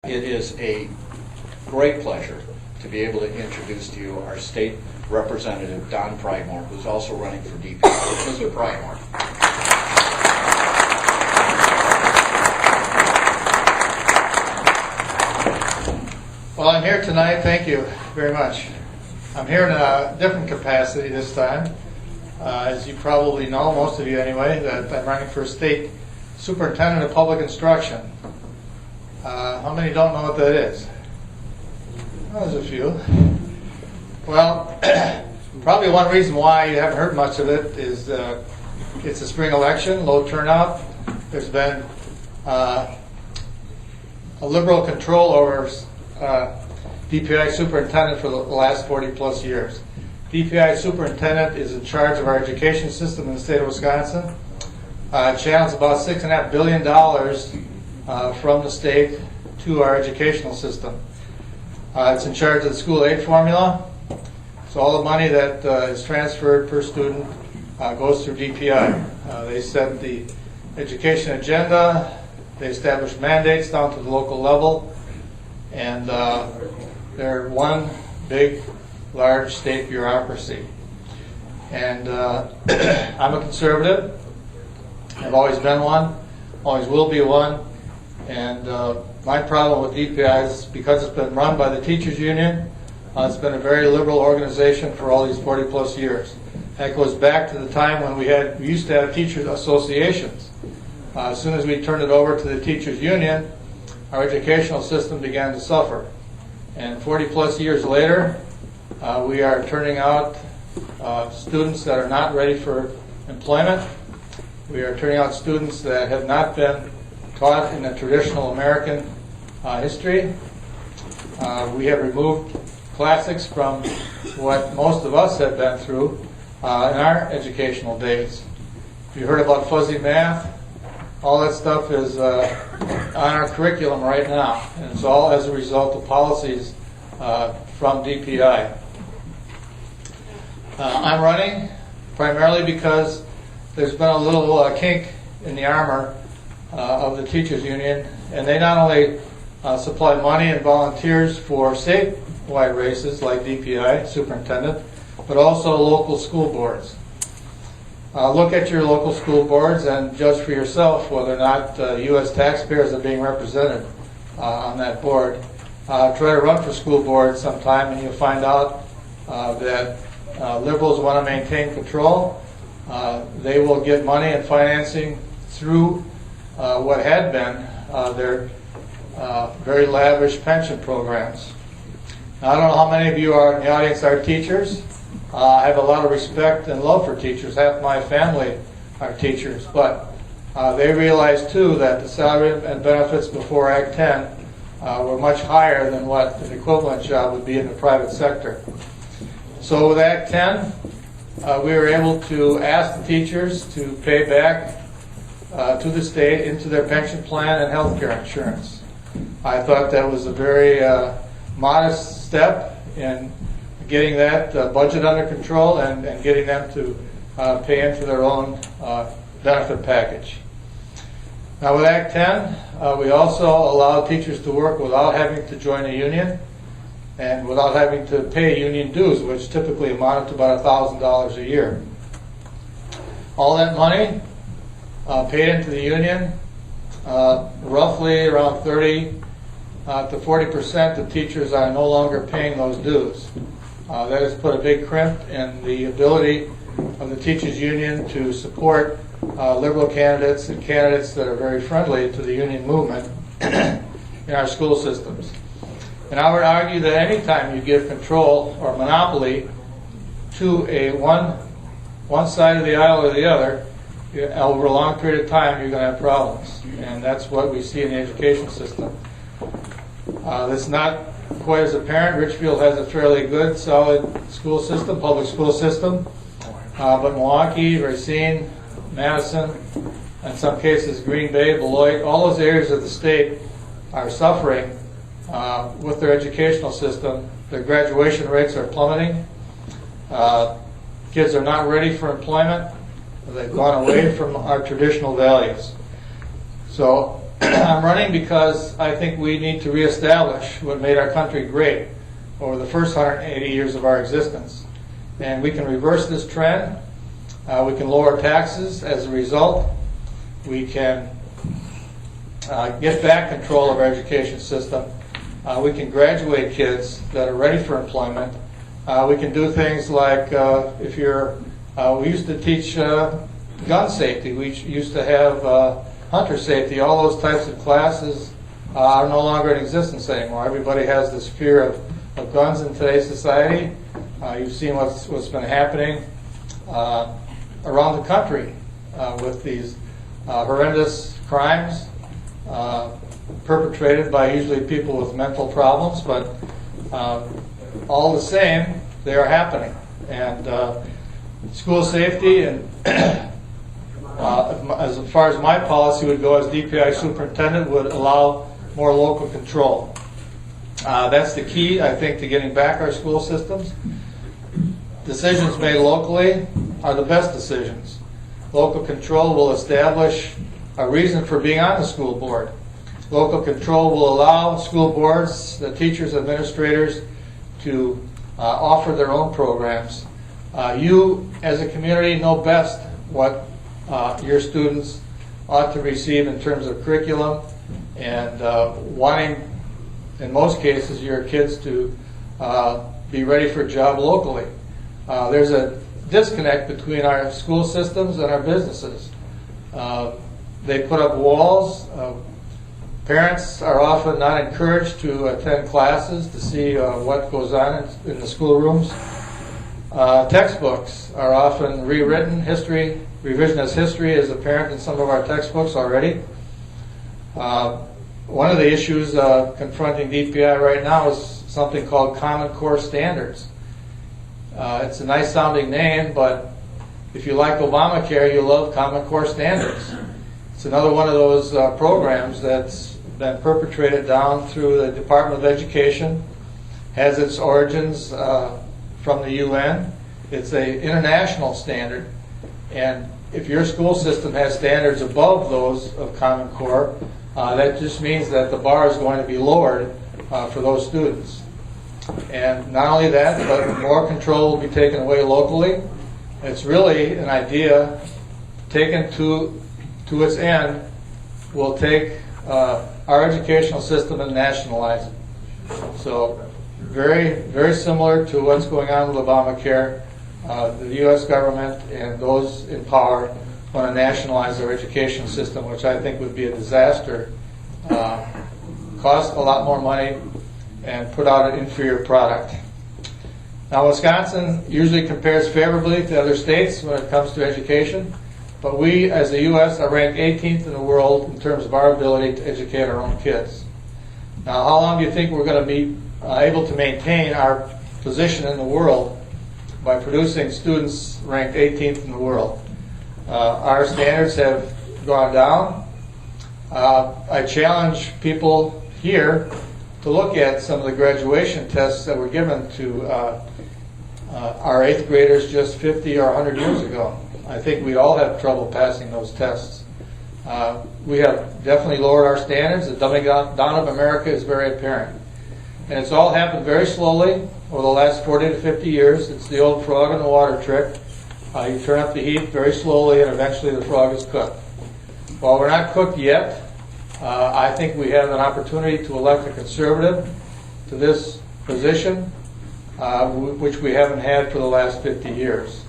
It is a great pleasure to be able to introduce to you our state representative, Don Pridemore, who's also running for DP. Mr. Pridemore. Well, I'm here tonight. Thank you very much. I'm here in a different capacity this time. As you probably know, most of you anyway, that I'm running for state superintendent of public instruction. How many don't know what that is? Well, there's a few. Well, probably one reason why you haven't heard much of it is it's a spring election, low turnout. There's been a liberal control over DPI superintendent for the last 40 plus years. DPI superintendent is in charge of our education system in the state of Wisconsin. It channels about $6.5 billion from the state to our educational system. It's in charge of the school aid formula. So all the money that is transferred per student goes through DPI. They set the education agenda. They establish mandates down to the local level. And they're one big, large state bureaucracy. And I'm a conservative. I've always been one, always will be one. And my problem with DPI is because it's been run by the teachers union, it's been a very liberal organization for all these 40 plus years. That goes back to the time when we used to have teachers associations. As soon as we turned it over to the teachers union, our educational system began to suffer. And 40 plus years later, we are turning out students that are not ready for employment. We are turning out students that have not been taught in a traditional American history. We have removed classics from what most of us have been through in our educational days. You heard about fuzzy math. All that stuff is on our curriculum right now, and it's all as a result of policies from DPI. I'm running primarily because there's been a little kink in the armor of the teachers union, and they not only supply money and volunteers for statewide races like DPI superintendent, but also local school boards. Look at your local school boards and judge for yourself whether or not U.S. taxpayers are being represented on that board. Try to run for school board sometime, and you'll find out that liberals want to maintain control. They will get money and financing through what had been their very lavish pension programs. Now, I don't know how many of you are in the audience are teachers. I have a lot of respect and love for teachers. Half my family are teachers, but they realize too that the salary and benefits before Act 10 were much higher than what an equivalent job would be in the private sector. So with Act 10, we were able to ask the teachers to pay back to the state into their pension plan and health care insurance. I thought that was a very modest step in getting that budget under control and getting them to pay into their own benefit package. Now with Act 10, we also allow teachers to work without having to join a union and without having to pay union dues, which typically amounted to about $1,000 a year. All that money paid into the union, roughly around 30 to 40% of teachers are no longer paying those dues. That has put a big crimp in the ability of the teachers union to support liberal candidates and candidates that are very friendly to the union movement in our school systems. And I would argue that any time you give control or monopoly to one side of the aisle or the other, over a long period of time, you're going to have problems. And that's what we see in the education system. That's not quite as apparent. Richfield has a fairly good, solid school system, public school system. But Milwaukee, Racine, Madison, in some cases Green Bay, Beloit, all those areas of the state are suffering with their educational system. Their graduation rates are plummeting. Kids are not ready for employment. They've gone away from our traditional values. So I'm running because I think we need to reestablish what made our country great over the first 180 years of our existence. And we can reverse this trend. We can lower taxes as a result. We can get back control of our education system. We can graduate kids that are ready for employment. We can do things like we used to teach gun safety. We used to have hunter safety. All those types of classes are no longer in existence anymore. Everybody has this fear of guns in today's society. You've seen what's been happening around the country with these horrendous crimes perpetrated by usually people with mental problems, but all the same, they are happening. And school safety, and as far as my policy would go as DPI superintendent, would allow more local control. That's the key, I think, to getting back our school systems. Decisions made locally are the best decisions. Local control will establish a reason for being on the school board. Local control will allow school boards, the teachers, administrators, to offer their own programs. You, as a community, know best what your students ought to receive in terms of curriculum, and wanting, in most cases, your kids to be ready for a job locally. There's a disconnect between our school systems and our businesses. They put up walls. Parents are often not encouraged to attend classes to see what goes on in the schoolrooms. Textbooks are often rewritten. Revisionist history is apparent in some of our textbooks already. One of the issues confronting DPI right now is something called Common Core Standards. It's a nice sounding name, but if you like Obamacare, you love Common Core Standards. It's another one of those programs that's been perpetrated down through the Department of Education, has its origins from the UN. It's an international standard, and if your school system has standards above those of Common Core, that just means that the bar is going to be lowered for those students. And not only that, but more control will be taken away locally. It's really an idea taken to its end will take our educational system and nationalize it. So very, very similar to what's going on with Obamacare. The U.S. government and those in power want to nationalize their education system, which I think would be a disaster, cost a lot more money, and put out an inferior product. Now, Wisconsin usually compares favorably to other states when it comes to education, but we, as the U.S., are ranked 18th in the world in terms of our ability to educate our own kids. Now, how long do you think we're going to be able to maintain our position in the world by producing students ranked 18th in the world? Our standards have gone down. I challenge people here to look at some of the graduation tests that were given to our 8th graders just 50 or 100 years ago. I think we all have trouble passing those tests. We have definitely lowered our standards. The dumbing down of America is very apparent. And it's all happened very slowly over the last 40 to 50 years. It's the old frog in the water trick. You turn up the heat very slowly and eventually the frog is cooked. While we're not cooked yet, I think we have an opportunity to elect a conservative to this position, which we haven't had for the last 50 years.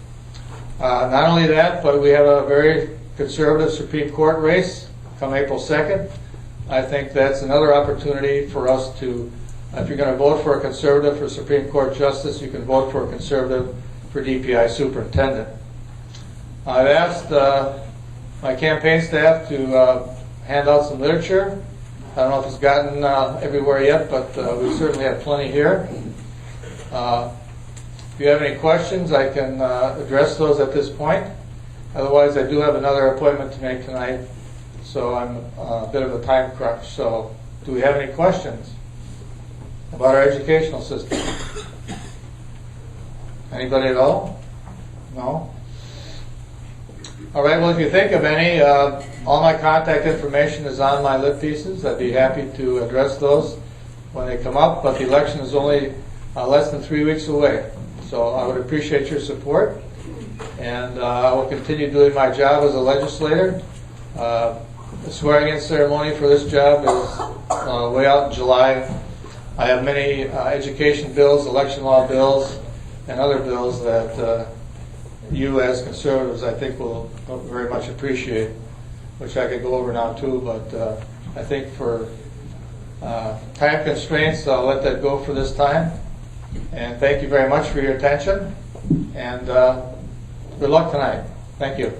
Not only that, but we have a very conservative Supreme Court race come April 2nd. I think that's another opportunity for us to, if you're going to vote for a conservative for Supreme Court Justice, you can vote for a conservative for DPI Superintendent. I've asked my campaign staff to hand out some literature. I don't know if it's gotten everywhere yet, but we certainly have plenty here. If you have any questions, I can address those at this point. Otherwise, I do have another appointment to make tonight, so I'm a bit of a time crunch. So, do we have any questions about our educational system? Anybody at all? No? All right, well, if you think of any, all my contact information is on my lip pieces. I'd be happy to address those when they come up, but the election is only less than 3 weeks away. So I would appreciate your support, and I will continue doing my job as a legislator. The swearing-in ceremony for this job is way out in July. I have many education bills, election law bills, and other bills that you as conservatives I think will very much appreciate, which I could go over now too, but I think for time constraints I'll let that go for this time. And thank you very much for your attention, and good luck tonight. Thank you.